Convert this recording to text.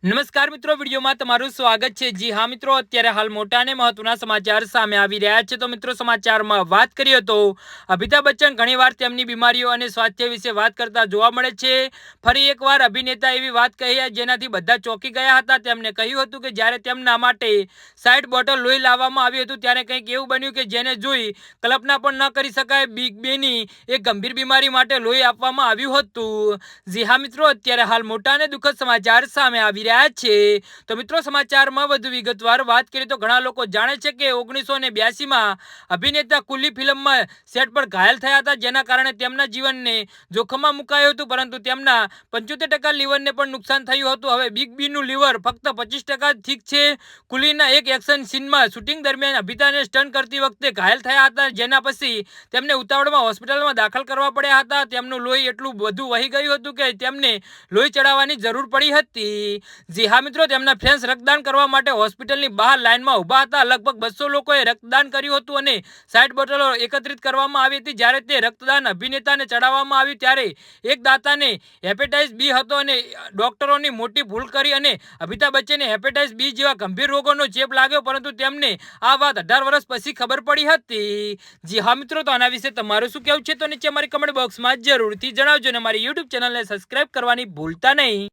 નમસ્કાર મિત્રો, વિડીયોમાં તમારું સ્વાગત છે। જી હા મિત્રો, અત્યારે હાલ મોટા અને મહત્વના સમાચાર સામે આવી રહ્યા છે। તો મિત્રો, સમાચારમાં વાત કરીએ તો અમિતાભ બચ્ચન ઘણીવાર તેમની બીમારીઓ અને સ્વાસ્થ્ય વિશે વાત કરતા જોવા મળે છે। ફરી એકવાર અભિનેતા એવી વાત કહી જેનાથી બધા ચોંકી ગયા હતા। તેમણે કહ્યું હતું કે જ્યારે તેમના માટે 60 બોટલ લોહી લાવવામાં આવ્યું હતું ત્યારે કંઈક એવું બન્યું કે જેને જોઈ કલ્પના પણ ન કરી શકાય। બિગ બીની એક ગંભીર બીમારી માટે લોહી આપવામાં આવ્યું હતું। જી હા મિત્રો, અત્યારે હાલ મોટા અને દુઃખદ સમાચાર સામે આવી રહ્યા છે। તો મિત્રો, સમાચારમાં વધુ વિગતવાર વાત કરીએ તો ઘણા લોકો જાણે છે કે 1982 માં અભિનેતા કુલી ફિલ્મમાં સેટ પર ઘાયલ થયા હતા, જેના કારણે તેમના જીવનને જોખમમાં મુકાયું હતું, પરંતુ તેમના 75% લીવરને પણ નુકસાન થયું હતું। હવે બિગ બીનું લીવર ફક્ત 25% ઠીક છે। કુલીના એક એક્શન સીનમાં શૂટિંગ દરમિયાન અભિનેતાને સ્ટન્ટ કરતી વખતે ઘાયલ થયા હતા, જેના પછી તેમને ઉતાવળમાં હોસ્પિટલમાં દાખલ કરવા પડ્યા હતા। તેમનું લોહી એટલું બધું વહી ગયું હતું કે તેમને લોહી ચડાવવાની જરૂર પડી હતી। જી હા મિત્રો, તેમના ફેન્સ રક્તદાન કરવા માટે હોસ્પિટલની બહાર લાઇનમાં ઊભા હતા। લગભગ 200 લોકોએ રક્તદાન કર્યું હતું અને 60 બોટલો એકત્રિત કરવામાં આવી હતી। જ્યારે તે રક્તદાન અભિનેતાને ચડાવવામાં આવ્યું ત્યારે એક દાતાને હેપેટાઇટિસ બી હતો અને ડોક્ટરોની મોટી ભૂલ કરી અને અમિતાભ બચ્ચને હેપેટાઇટિસ બી જેવા ગંભીર રોગોનો ચેપ લાગ્યો, પરંતુ તેમને આ વાત 18 વર્ષ પછી ખબર પડી હતી। જી હા મિત્રો, તો આના વિશે તમારું શું કહેવું છે તો નીચે અમારી કમેન્ટ બોક્સમાં જરૂરથી જણાવજો અને અમારી યુટ્યુબ ચેનલને સબસ્ક્રાઇબ કરવાની ભૂલતા નહીં।